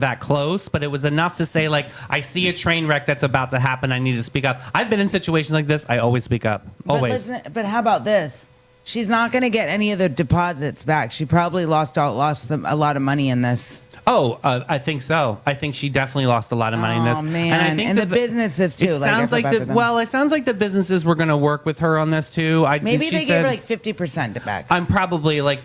that close, but it was enough to say, like, I see a train wreck that's about to happen. I need to speak up. I've been in situations like this. I always speak up. Always. But how about this? She's not going to get any of the deposits back. She probably lost a lot of money in this. I think so. I think she definitely lost a lot of money in this. Oh man, and I think the businesses too. It sounds like it sounds like the businesses were going to work with her on this too. Maybe they gave her like 50% back. I'm probably like,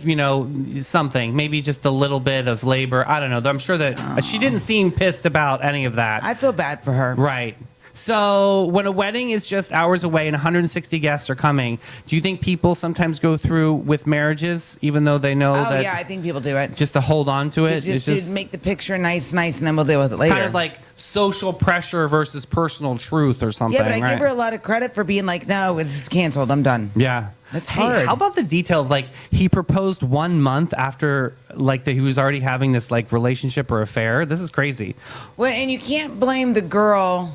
something, maybe just a little bit of labor. I don't know. I'm sure that she didn't seem pissed about any of that. I feel bad for her. Right. So when a wedding is just hours away and 160 guests are coming, do you think people sometimes go through with marriages even though they know that? Oh, yeah, I think people do it. Just to hold on to it? Just make the picture nice, and then we'll deal with it later. It's kind of like social pressure versus personal truth or something. Yeah, but I give her a lot of credit for being like, no, it's canceled. I'm done. Yeah. That's hard. How about the detail of like he proposed 1 month after like he was already having this like relationship or affair? This is crazy. Well, and you can't blame the girl.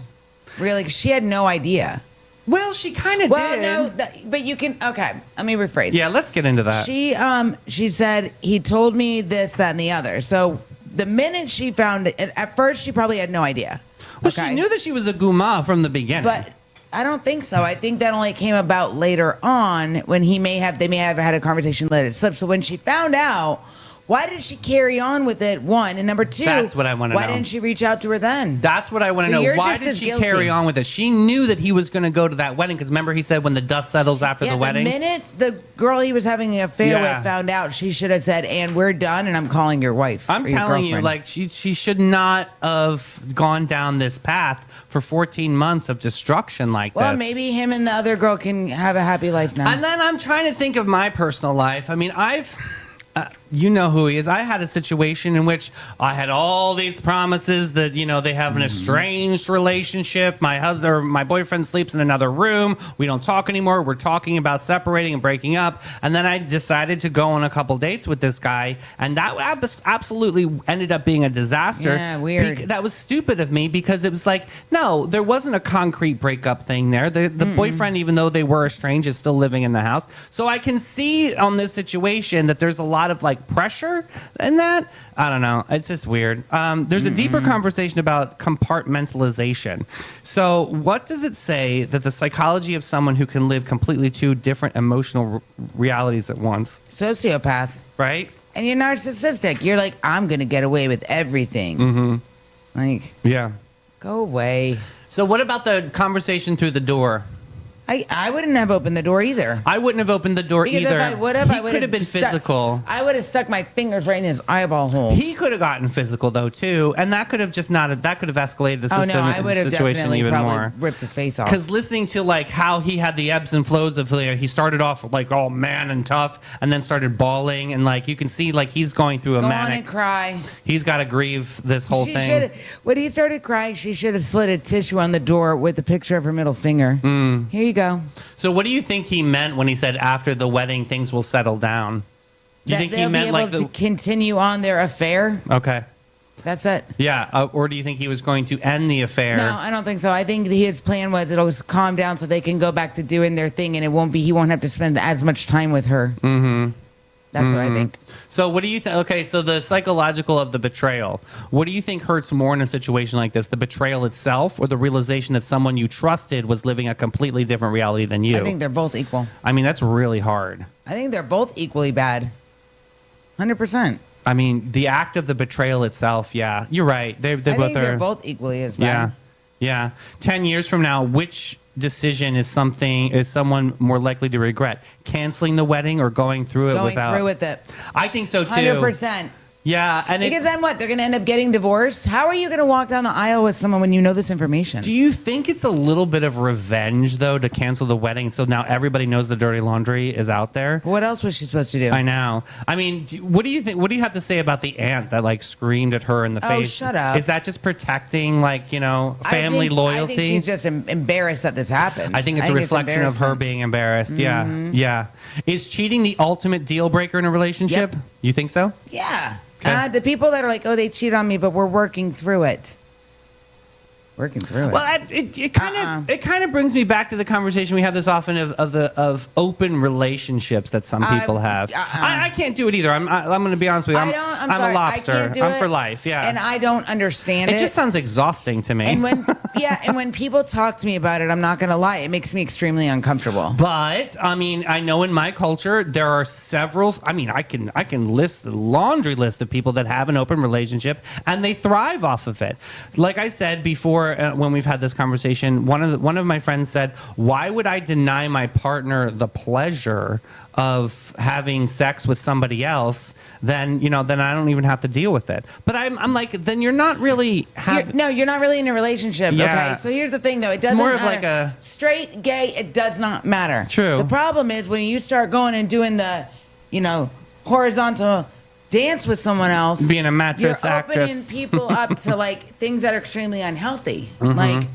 Really, 'cause she had no idea. Well, she kind of did. No, but you can. Okay, let me rephrase. Yeah, let's get into that. She said he told me this, that, and the other. So the minute she found it, at first she probably had no idea. Well, she knew that she was a guma from the beginning. But I don't think so. I think that only came about later on when they may have had a conversation, let it slip. So when she found out. Why did she carry on with it? One, and number two, that's what I want to know. Why didn't she reach out to her then? That's what I want to know. Why did she carry on with it? She knew that he was going to go to that wedding because remember he said when the dust settles after the wedding. The minute the girl he was having an affair with found out, she should have said, "And we're done, and I'm calling your wife." I'm telling you, like she should not have gone down this path for 14 months of destruction like this. Well, maybe him and the other girl can have a happy life now. And then I'm trying to think of my personal life. I mean, you know who he is. I had a situation in which I had all these promises that, they have an estranged relationship. My boyfriend sleeps in another room. We don't talk anymore. We're talking about separating and breaking up. And then I decided to go on a couple dates with this guy. And that absolutely ended up being a disaster. Yeah, weird. That was stupid of me because it was like, no, there wasn't a concrete breakup thing there. The boyfriend, even though they were estranged, is still living in the house. So I can see on this situation that there's a lot of like pressure in that. I don't know. It's just weird. There's a deeper conversation about compartmentalization. So what does it say that the psychology of someone who can live completely two different emotional realities at once? Sociopath. Right? And you're narcissistic. You're like, I'm going to get away with everything. Mm-hmm. Like, yeah. Go away. So what about the conversation through the door? I wouldn't have opened the door either. I wouldn't have opened the door because either. If I would have, he could have been physical. I would have stuck my fingers right in his eyeball hole. He could have gotten physical though too, and that could have escalated the situation even more. Ripped his face off. Because listening to like how he had the ebbs and flows of he started off like all man and tough, and then started bawling, and like you can see like he's going through a manic. Go on and cry. He's got to grieve this whole thing. When he started crying, she should have slid a tissue on the door with a picture of her middle finger. Here you go. So what do you think he meant when he said after the wedding things will settle down? Do you think he meant like to continue on their affair? Okay. That's it. Yeah, or do you think he was going to end the affair? No, I don't think so. I think his plan was it'll calm down so they can go back to doing their thing, and he won't have to spend as much time with her. Mm-hmm. That's what I think. So what do you think? Okay, so the psychological of the betrayal. What do you think hurts more in a situation like this? The betrayal itself or the realization that someone you trusted was living a completely different reality than you? I think they're both equal. I mean, that's really hard. I think they're both equally bad. 100%. I mean, the act of the betrayal itself, yeah. You're right. I think they're both equally as bad. Yeah. 10 years from now, which decision is someone more likely to regret? Canceling the wedding or going through it without? Going through with it. I think so too. 100%. Yeah, and because then what? They're going to end up getting divorced. How are you going to walk down the aisle with someone when you know this information? Do you think it's a little bit of revenge though to cancel the wedding so now everybody knows the dirty laundry is out there? What else was she supposed to do? I know. I mean, what do you think? What do you have to say about the aunt that like screamed at her in the face? Shut up! Is that just protecting family loyalty? I think she's just embarrassed that this happened. I think it's a reflection of her being embarrassed. Mm-hmm. Yeah. Is cheating the ultimate deal breaker in a relationship? Yep. You think so? Yeah. Okay. The people that are like, oh, they cheat on me, but we're working through it. working through it. Well, it kind of brings me back to the conversation we have this often of open relationships that some people have. I can't do it either. I'm going to be honest with you. I'm sorry, a lobster. I can't do I'm it, for life. Yeah, and I don't understand it. It just sounds exhausting to me. And when people talk to me about it, I'm not going to lie, it makes me extremely uncomfortable. But I mean, I know in my culture there are several. I mean, I can list a laundry list of people that have an open relationship and they thrive off of it. Like I said before, when we've had this conversation, one of my friends said, "Why would I deny my partner the pleasure of having sex with somebody else? Then I don't even have to deal with it." But I'm like, then you're not really you're not really in a relationship. Yeah. Okay, so here's the thing, though. It doesn't more of matter. like a Straight, gay, it does not matter. True. The problem is when you start going and doing the, horizontal dance with someone else, being a mattress you're actress. opening people up to like things that are extremely unhealthy, Mm-hmm. like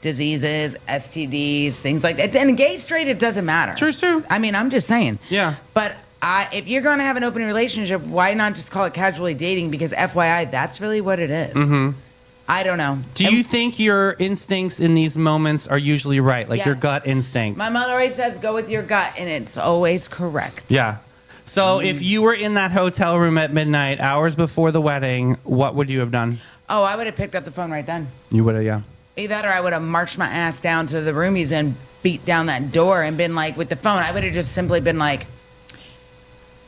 diseases, STDs, things like that. And gay, straight, it doesn't matter. True. I mean, I'm just saying. Yeah. But if you're going to have an open relationship, why not just call it casually dating? Because FYI, that's really what it is. Mm-hmm. I don't know. Do you think your instincts in these moments are usually right? Like your Yes. gut instinct? My mother always says, go with your gut, and it's always correct. Yeah. So if you were in that hotel room at midnight, hours before the wedding, what would you have done? Oh, I would have picked up the phone right then. You would have, yeah. Either that or I would have marched my ass down to the roomies and beat down that door and been like, with the phone, I would have just simply been like,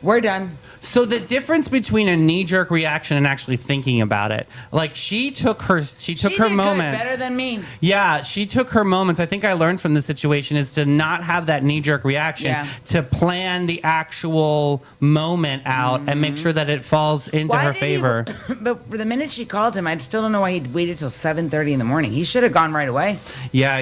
we're done. So the difference between a knee-jerk reaction and actually thinking about it, like she took her She moments. better than me. Yeah, she took her moments. I think I learned from this situation is to not have that knee-jerk reaction, Yeah. to plan the actual moment out and make sure that it falls into her did he- favor. But the minute she called him, I still don't know why he waited till 7:30 in the morning. He should have gone right away. Yeah,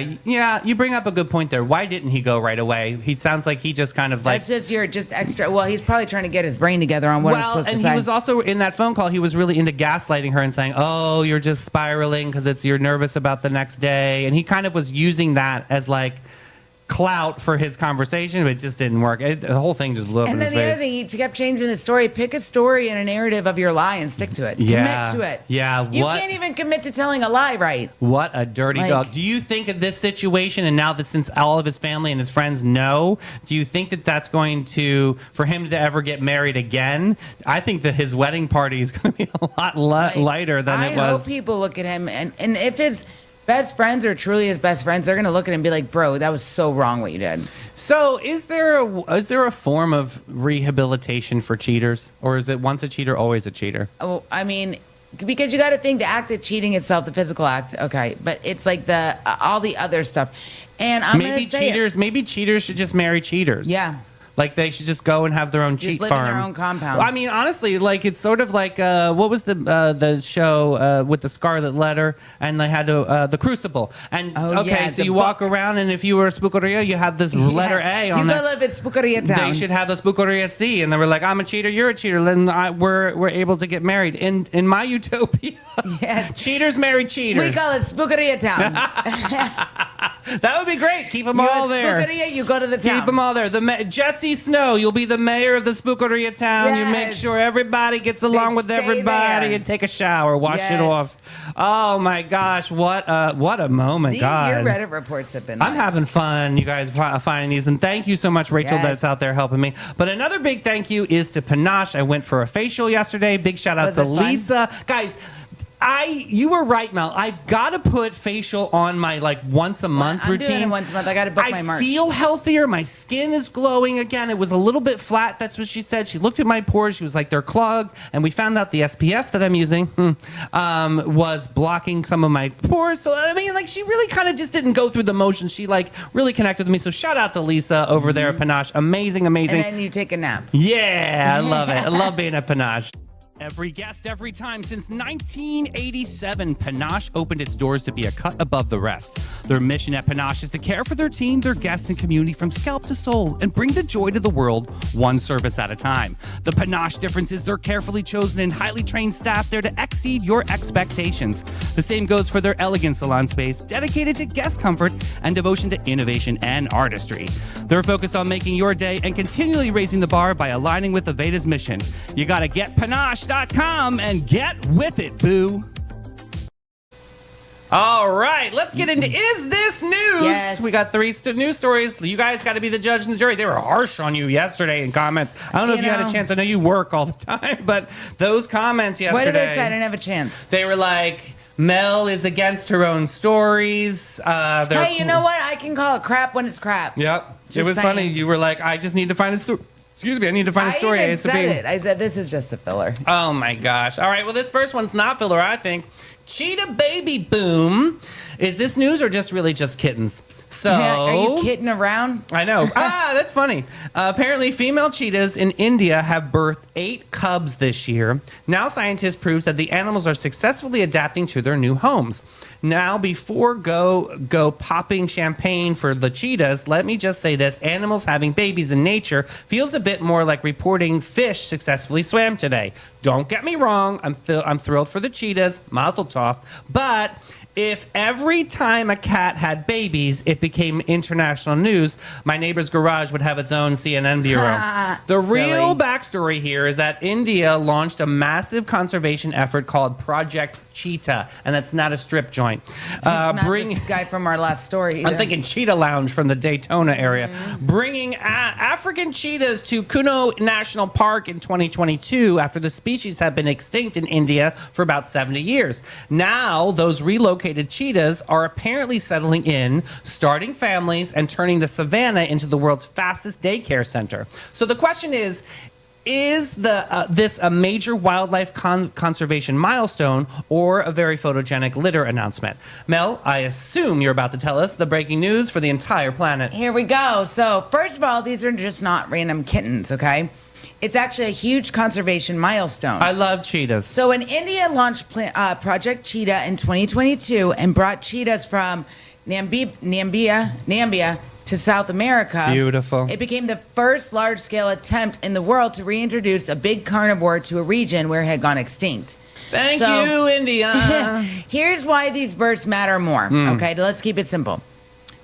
you bring up a good point there. Why didn't he go right away? He sounds like he just kind of like... That's just you're just extra. Well, he's probably trying to get his brain together on what I'm supposed to say. He was also in that phone call. He was really into gaslighting her and saying, "Oh, you're just spiraling because you're nervous about the next day." And he kind of was using that as like clout for his conversation, but it just didn't work. The whole thing just blew up in And his then the other face. thing, he kept changing the story. Pick a story and a narrative of your lie and stick to it. Yeah. Commit to it. Yeah, You what- can't even commit to telling a lie right. What a dirty Like- dog. Do you think of this situation, and now that since all of his family and his friends know, do you think that that's going to, for him to ever get married again? I think that his wedding party is going to be a lot lighter than it I was. hope people look at him and if his best friends are truly his best friends, they're going to look at him and be like, bro, that was so wrong what you did. So, is there a form of rehabilitation for cheaters, or is it once a cheater, always a cheater? Oh, I mean, because you got to think the act of cheating itself, the physical act, okay, but it's like the all the other stuff. And I'm Maybe gonna say it. maybe cheaters should just marry cheaters. Yeah. Like they should just go and have their own cheat live in farm. their own compound. Well, I mean, honestly, like it's sort of like what was the show with the Scarlet Letter, and they had to the Crucible. And Oh, okay, yeah, so the you walk around, and if you were a Spookeria, you have this letter A on you there. go live in Spookeria Town. They should have the Spookeria C, and they were like, "I'm a cheater, you're a cheater." Then we're able to get married. In my utopia, Yeah. cheaters marry cheaters. We call it Spookeria Town. That would be great. Keep them You all at there. Spookeria, you go to the town. Keep them all there. Jesse Snow, you'll be the mayor of the Spookeria town. You make Yes. sure everybody gets along with stay everybody there. and take a shower, wash it Yes. off. Oh my gosh, what a moment, These God. your Reddit reports have been. I'm like- having fun, you guys, finding these, and thank you so much, Rachel, Yes. that's out there helping me. But another big thank you is to Panache. I went for a facial yesterday. Big shout out Was to it fun? Lisa, guys. You were right, Mel. I've got to put facial on my once a month I'm routine. doing it once a month. I got to book my I March. feel healthier. My skin is glowing again. It was a little bit flat. That's what she said. She looked at my pores. She was like, they're clogged. And we found out the SPF that I'm using was blocking some of my pores. So, I mean, she really kind of just didn't go through the motions. She, really connected with me. So, shout out to Lisa over there at Panache. Amazing, amazing. And then you take a nap. Yeah, I love it. I love being at Panache. Every guest, every time. Since 1987, Panache opened its doors to be a cut above the rest. Their mission at Panache is to care for their team, their guests, and community from scalp to soul and bring the joy to the world one service at a time. The Panache difference is their carefully chosen and highly trained staff there to exceed your expectations. The same goes for their elegant salon space, dedicated to guest comfort and devotion to innovation and artistry. They're focused on making your day and continually raising the bar by aligning with Aveda's mission. You gotta get Panache.com and get with it, boo. All right, let's get into Is This News? Yes. We got three news stories. You guys got to be the judge and the jury. They were harsh on you yesterday in comments. I don't know if you had a chance. I know you work all the time, but those comments yesterday. What did they say? I didn't have a chance. They were like, Mel is against her own stories. Hey, you know what? I can call it crap when it's crap. Yep. Just It was saying. funny. You were like, I just need to find a story. Excuse me, I need to find a story. I even ASAP. said it. I said, this is just a filler. Oh my gosh. All right, well, this first one's not filler, I think. Cheetah baby boom. Is this news or just kittens? So, Are you kidding around? I know. That's funny. Apparently, female cheetahs in India have birthed 8 cubs this year. Now, scientists prove that the animals are successfully adapting to their new homes. Now, before go popping champagne for the cheetahs, let me just say this: animals having babies in nature feels a bit more like reporting fish successfully swam today. Don't get me wrong. I'm thrilled for the cheetahs, mazel tov, but if every time a cat had babies, it became international news, my neighbor's garage would have its own CNN bureau. The real backstory here is that India launched a massive conservation effort called Project Cheetah, and that's not a strip joint. It's not this guy from our last story. Either. I'm thinking Cheetah Lounge from the Daytona area. Bringing African cheetahs to Kuno National Park in 2022 after the species had been extinct in India for about 70 years. Now, those relocated cheetahs are apparently settling in, starting families, and turning the savannah into the world's fastest daycare center. So the question is this a major wildlife conservation milestone or a very photogenic litter announcement? Mel, I assume you're about to tell us the breaking news for the entire planet. Here we go. So, first of all, these are just not random kittens, okay? It's actually a huge conservation milestone. I love cheetahs. So, when India launched Project Cheetah in 2022 and brought cheetahs from Namibia to South America. Beautiful. It became the first large-scale attempt in the world to reintroduce a big carnivore to a region where it had gone extinct. Thank you, India. Here's why these births matter more. Okay, let's keep it simple.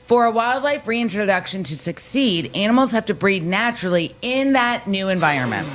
For a wildlife reintroduction to succeed, animals have to breed naturally in that new environment.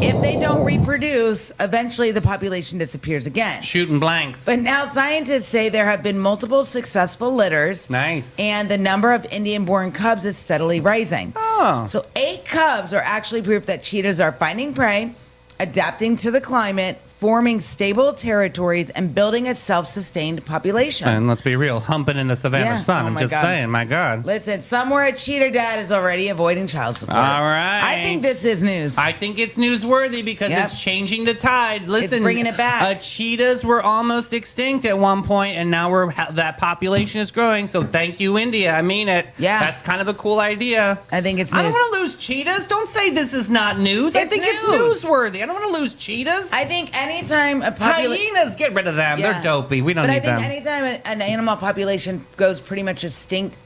If they don't reproduce, eventually the population disappears again. Shooting blanks. But now scientists say there have been multiple successful litters. Nice. And the number of Indian-born cubs is steadily rising. Oh. So 8 cubs are actually proof that cheetahs are finding prey, adapting to the climate, forming stable territories, and building a self-sustained population. And let's be real, humping in the Savannah Yeah. sun. Oh I'm my just God. saying, my God. Listen, somewhere a cheetah dad is already avoiding child support. All right. I think this is news. I think it's newsworthy because Yep. it's changing the tide. Listen, bringing it back. Cheetahs were almost extinct at one point, and now that population is growing. So thank you, India. I mean it. Yeah. That's kind of a cool idea. I think it's I news. don't want to lose cheetahs. Don't say this is not news. I It's think news. it's newsworthy. I don't want to lose cheetahs. I think anytime a population... Hyenas, get rid of them. Yeah. They're dopey. We don't But need I think them. anytime an animal population goes pretty much extinct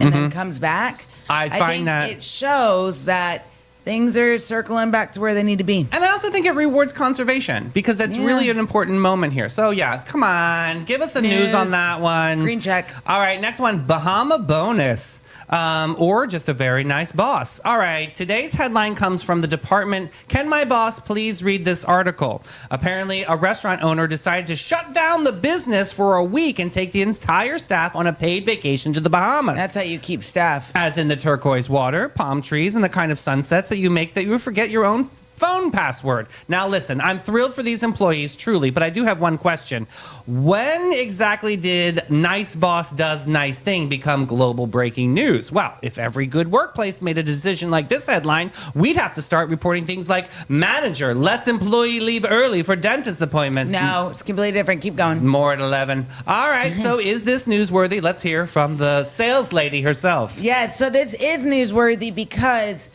and then comes back, I find think that- it shows that things are circling back to where they need to be. And I also think it rewards conservation because that's Yeah. really an important moment here. So, yeah, come on. Give us a news News. on that one. Green check. All right, next one, Bahama bonus. Or just a very nice boss. All right, today's headline comes from the department. Can my boss please read this article? Apparently, a restaurant owner decided to shut down the business for a week and take the entire staff on a paid vacation to the Bahamas. That's how you keep staff. As in the turquoise water, palm trees, and the kind of sunsets that you make that you forget your own phone password. Now listen, I'm thrilled for these employees, truly, but I do have one question. When exactly did nice boss does nice thing become global breaking news? Well, if every good workplace made a decision like this headline, we'd have to start reporting things like manager lets employee leave early for dentist appointment. No, it's completely different. Keep going. More at 11. All right, so is this newsworthy? Let's hear from the sales lady herself. Yes, so this is newsworthy because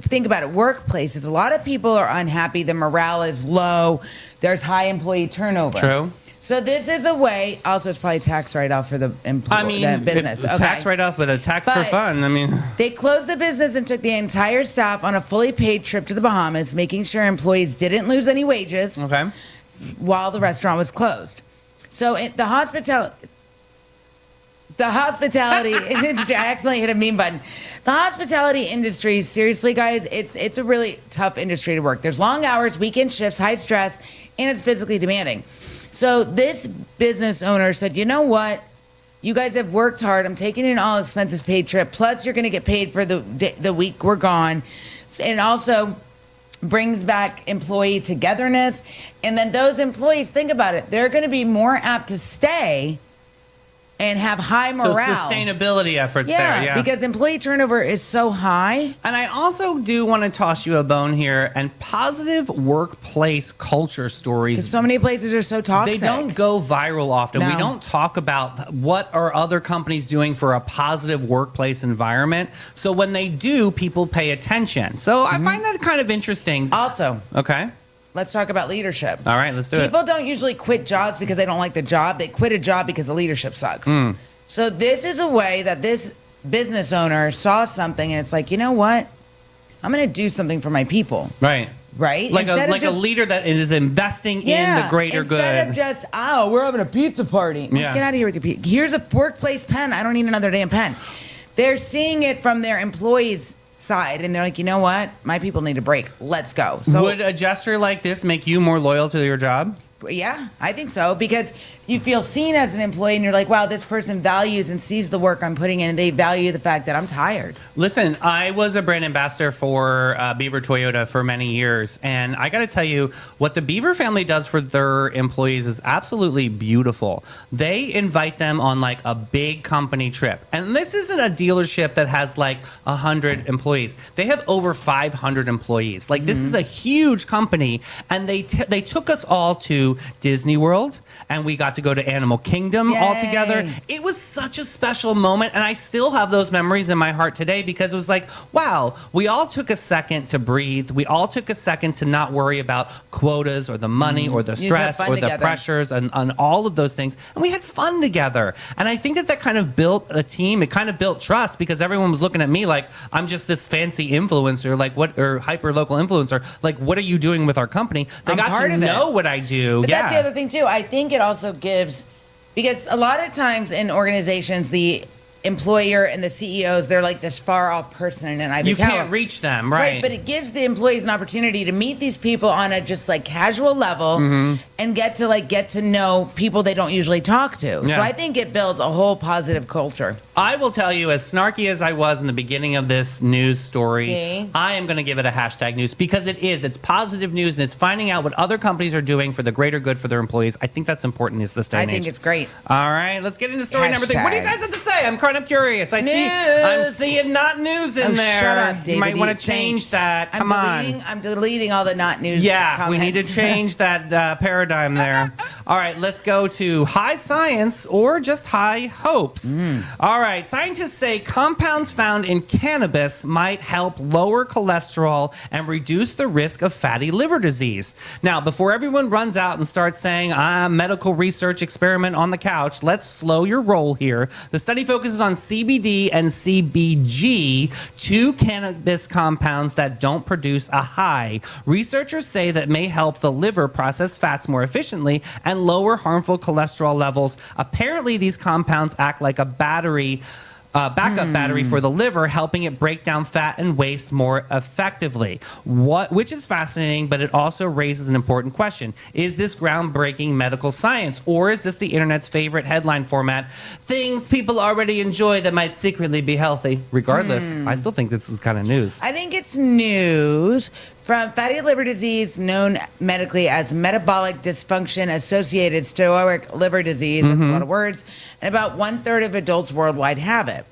think about it, workplaces. A lot of people are unhappy. The morale is low. There's high employee turnover. True. So this is a way. Also, it's probably tax write-off for the the business. If tax write-off, but a tax for But- fun. I mean, They closed the business and took the entire staff on a fully paid trip to the Bahamas, making sure employees didn't lose any wages okay. while the restaurant was closed. So the hospitality industry. I accidentally hit a meme button. The hospitality industry, seriously, guys, it's a really tough industry to work. There's long hours, weekend shifts, high stress, and it's physically demanding. So this business owner said, you know what? You guys have worked hard. I'm taking an all expenses paid trip. Plus, you're going to get paid for the week we're gone. And also brings back employee togetherness. And then those employees, think about it, they're going to be more apt to stay and have high morale. So sustainability efforts there, yeah. Because employee turnover is so high. And I also do want to toss you a bone here, and positive workplace culture stories. Because so many places are so toxic. They don't go viral often. No. We don't talk about what are other companies doing for a positive workplace environment. So when they do, people pay attention. So I find that kind of interesting. Also, Okay. let's talk about leadership. All right, let's do it. People don't usually quit jobs because they don't like the job. They quit a job because the leadership sucks. So this is a way that this business owner saw something and it's like, you know what? I'm going to do something for my people. Right. Right? Like a leader that is investing in the greater good. Instead of just, we're having a pizza party. Yeah. Get out of here with your pizza. Here's a workplace pen. I don't need another damn pen. They're seeing it from their employees' side and they're like, you know what? My people need a break. Let's go. So would a gesture like this make you more loyal to your job? yeah, I think so, because you feel seen as an employee and you're like, wow, this person values and sees the work I'm putting in and they value the fact that I'm tired. Listen, I was a brand ambassador for Beaver Toyota for many years, and I got to tell you, what the Beaver family does for their employees is absolutely beautiful. They invite them on like a big company trip, and this isn't a dealership that has like 100 employees. They have over 500 employees. Like this is a huge company, and they took us all to Disney World, and we got to go to Animal Kingdom all together. It was such a special moment, and I still have those memories in my heart today because it was like, wow, we all took a second to breathe. We all took a second to not worry about quotas or the money or the stress or the pressures and all of those things, and we had fun together. And I think that kind of built a team. It kind of built trust because everyone was looking at me like I'm just this fancy influencer, like what, or hyper local influencer. Like, what are you doing with our company? They got to know what I do. But that's the other thing too. I think it also gives, because a lot of times in organizations, the employer and the CEOs, they're like this far off person and you can't reach them, right? But it gives the employees an opportunity to meet these people on a just like casual level and get to know people they don't usually talk to. Yeah. So I think it builds a whole positive culture. I will tell you, as snarky as I was in the beginning of this news story, See? I am going to give it a hashtag news because it's positive news and it's finding out what other companies are doing for the greater good for their employees. I think that's important in this day and age. I think it's great. All right, let's get into story number 3. What do you guys have to say? I'm kind of curious. I'm seeing not news in there. Shut up, David. You might want to change that. Come on. I'm deleting all the not news. Yeah, comments. we need to change that paradigm there. All right, let's go to high science or just high hopes. All right, scientists say compounds found in cannabis might help lower cholesterol and reduce the risk of fatty liver disease. Now, before everyone runs out and starts saying, medical research experiment on the couch, let's slow your roll here. The study focuses on CBD and CBG, 2 cannabis compounds that don't produce a high. Researchers say that may help the liver process fats more efficiently and lower harmful cholesterol levels. Apparently, these compounds act like a backup battery for the liver, helping it break down fat and waste more effectively. Which is fascinating, but it also raises an important question. Is this groundbreaking medical science, or is this the internet's favorite headline format? Things people already enjoy that might secretly be healthy. Regardless, I still think this is kind of news. I think it's news. From fatty liver disease, known medically as metabolic dysfunction associated steatotic liver disease, that's a lot of words, and about 1/3 of adults worldwide have it.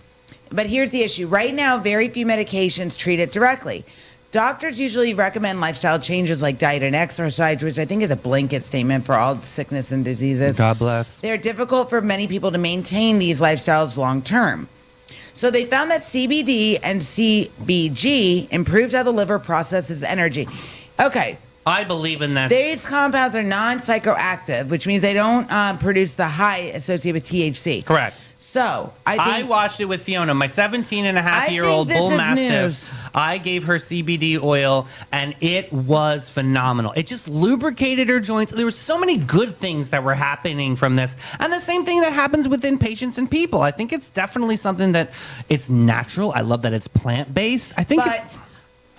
But here's the issue. Right now, very few medications treat it directly. Doctors usually recommend lifestyle changes like diet and exercise, which I think is a blanket statement for all sickness and diseases. God bless. They're difficult for many people to maintain these lifestyles long term. So they found that CBD and CBG improved how the liver processes energy. Okay. I believe in this. These compounds are non-psychoactive, which means they don't produce the high associated with THC. Correct. So I watched it with Fiona, my 17-and-a-half-year-old bull mastiff. I gave her CBD oil, and it was phenomenal. It just lubricated her joints. There were so many good things that were happening from this, and the same thing that happens within patients and people. I think it's definitely something that it's natural. I love that it's plant-based. I think.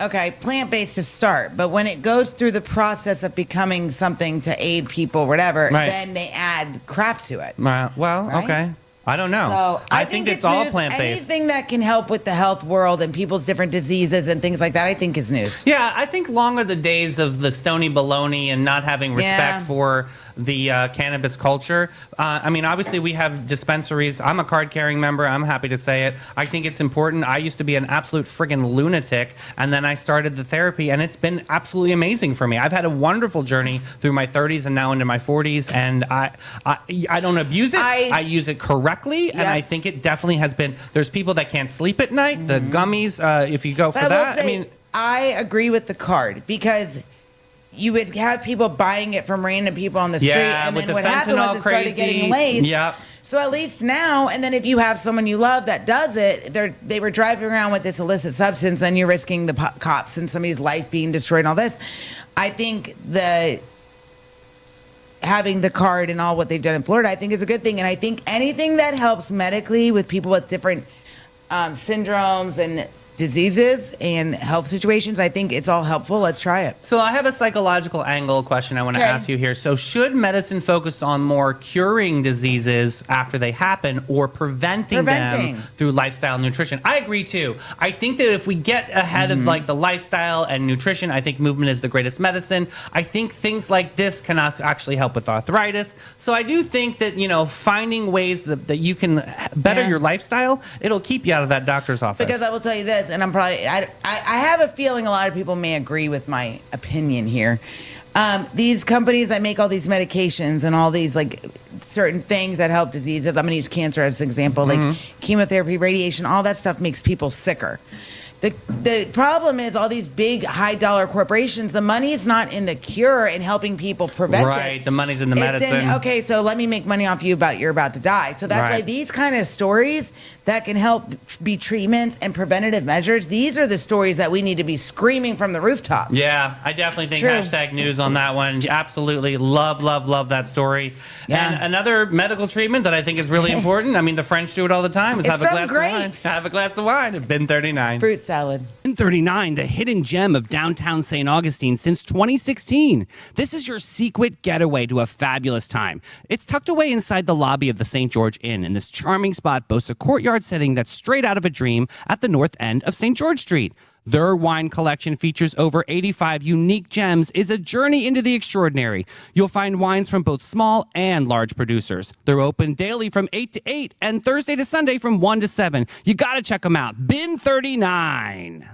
Okay, plant-based to start, but when it goes through the process of becoming something to aid people, whatever, Right. then they add crap to it. Well, Right? okay. I don't know. So I think it's all news. plant-based. Anything that can help with the health world and people's different diseases and things like that, I think is news. Yeah, I think long are the days of the stony baloney and not having respect Yeah. for the cannabis culture. I mean, obviously, we have dispensaries. I'm a card-carrying member. I'm happy to say it. I think it's important. I used to be an absolute friggin' lunatic, and then I started the therapy, and it's been absolutely amazing for me. I've had a wonderful journey through my 30s and now into my 40s, and I don't abuse it. I use it correctly, and Yep. I think it definitely has been. There's people that can't sleep at night. The gummies, if you go for But that, will I mean. I agree with the card because you would have people buying it from random people on the street, Yeah, and with then the what happened fentanyl was it started crazy. getting laced. Yep. So at least now, and then if you have someone you love that does it, they were driving around with this illicit substance, and you're risking the cops and somebody's life being destroyed and all this. I think having the card and all what they've done in Florida, I think is a good thing, and I think anything that helps medically with people with different syndromes and diseases and health situations, I think it's all helpful. Let's try it. So I have a psychological angle question I want to Okay. ask you here. So should medicine focus on more curing diseases after they happen or preventing them through lifestyle and nutrition? I agree too. I think that if we get ahead of like the lifestyle and nutrition, I think movement is the greatest medicine. I think things like this can actually help with arthritis. So I do think that, finding ways that you can better your lifestyle, it'll keep you out of that doctor's office. Because I will tell you this, and I have a feeling a lot of people may agree with my opinion here. These companies that make all these medications and all these like certain things that help diseases. I'm going to use cancer as an example, like chemotherapy, radiation, all that stuff makes people sicker. The problem is all these big high dollar corporations, the money is not in the cure and helping people prevent it. Right, the money's in the It's medicine. okay, so let me make money off you you're about to die. So that's why Right. these kind of stories that can help be treatments and preventative measures, these are the stories that we need to be screaming from the rooftops. Yeah, I definitely think True. hashtag news on that one. Absolutely love, love, love that story. Yeah. And another medical treatment that I think is really important, I mean, the French do it all the time, is It's have a from glass grapes. of wine. Have a glass of wine at Bin 39. Fruit salad. Bin 39, the hidden gem of downtown St. Augustine since 2016. This is your secret getaway to a fabulous time. It's tucked away inside the lobby of the St. George Inn, and this charming spot boasts a courtyard setting that's straight out of a dream at the north end of St. George Street. Their wine collection features over 85 unique gems, is a journey into the extraordinary. You'll find wines from both small and large producers. They're open daily from 8 to 8 and Thursday to Sunday from 1 to 7. You got to check them out. Bin 39.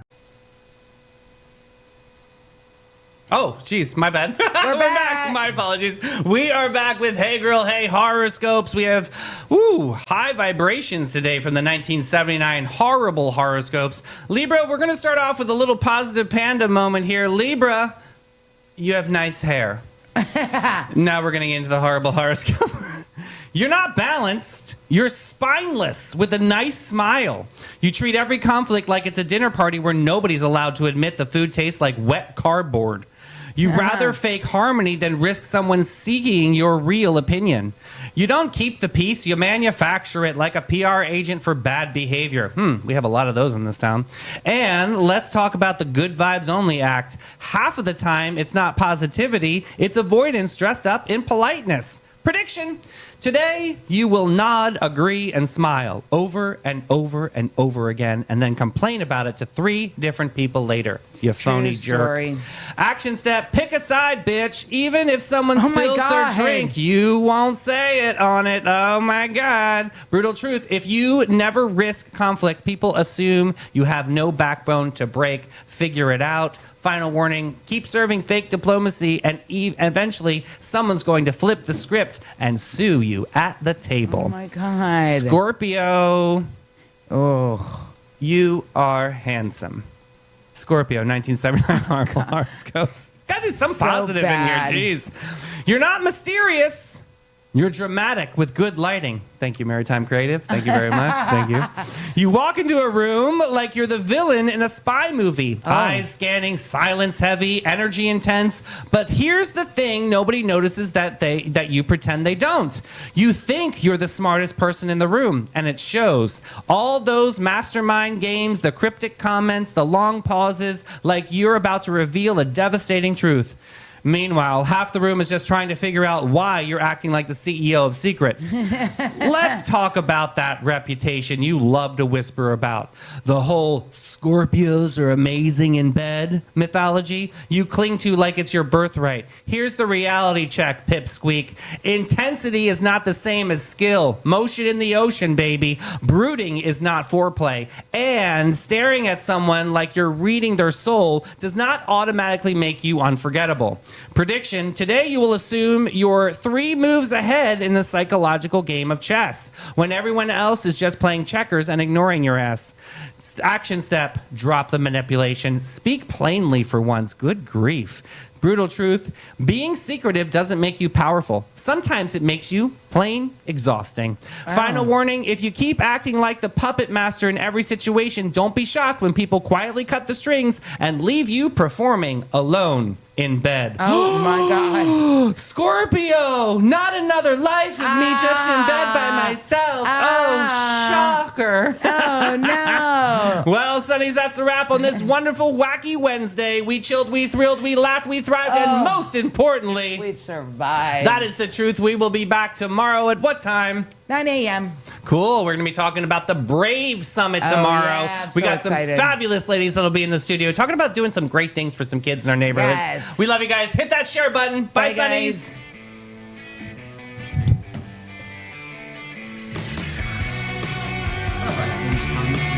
Oh, geez, my bad. We're back. My apologies. We are back with Hey Girl, Hey Horoscopes. We have high vibrations today from the 1979 horrible horoscopes. Libra, we're going to start off with a little positive panda moment here. Libra, you have nice hair. Now we're going to get into the horrible horoscope. You're not balanced. You're spineless with a nice smile. You treat every conflict like it's a dinner party where nobody's allowed to admit the food tastes like wet cardboard. You rather fake harmony than risk someone seeking your real opinion. You don't keep the peace, you manufacture it like a PR agent for bad behavior. We have a lot of those in this town. And let's talk about the good vibes only act. Half of the time, it's not positivity, it's avoidance dressed up in politeness. Prediction. Today, you will nod, agree, and smile over and over and over again, and then complain about it to 3 different people later. You phony jerk. Story. Action step, pick a side, bitch. Even if someone Oh my spills their God. drink, you won't say it on it. Oh my God. Brutal truth. If you never risk conflict, people assume you have no backbone to break. Figure it out. Final warning, keep serving fake diplomacy, and eventually someone's going to flip the script and sue you at the table. Oh my God. Scorpio, Oh. you are handsome. Scorpio, 1979 horoscopes. Gotta do some So positive bad. in here, jeez. You're not mysterious. You're dramatic with good lighting. Thank you, Maritime Creative. Thank you very much. Thank you. You walk into a room like you're the villain in a spy movie. Eyes scanning, silence heavy, energy intense. But here's the thing nobody notices that you pretend they don't. You think you're the smartest person in the room, and it shows. All those mastermind games, the cryptic comments, the long pauses, like you're about to reveal a devastating truth. Meanwhile, half the room is just trying to figure out why you're acting like the CEO of Secrets. Let's talk about that reputation you love to whisper about. The whole Scorpios are amazing in bed mythology you cling to like it's your birthright. Here's the reality check, Pipsqueak. Intensity is not the same as skill. Motion in the ocean, baby. Brooding is not foreplay. And staring at someone like you're reading their soul does not automatically make you unforgettable. Prediction: today you will assume you're 3 moves ahead in the psychological game of chess, when everyone else is just playing checkers and ignoring your ass. Action step: drop the manipulation. Speak plainly for once. Good grief. Brutal truth: being secretive doesn't make you powerful. Sometimes it makes you plain exhausting. Final warning: if you keep acting like the puppet master in every situation, don't be shocked when people quietly cut the strings and leave you performing alone in bed. Oh my God. Scorpio, not another life of me just in bed by myself. Oh, shocker. Oh no. Well, Sonnies, that's a wrap on this wonderful, wacky Wednesday. We chilled, we thrilled, we laughed, we thrived, and most importantly, We survived. that is the truth. We will be back tomorrow at what time? 9 a.m. Cool. We're going to be talking about the Brave Summit tomorrow. yeah, I'm We so got excited. some fabulous ladies that'll be in the studio talking about doing some great things for some kids in our neighborhoods. Yes. We love you guys. Hit that share button. Bye, Bye, Sonnies. guys. All right,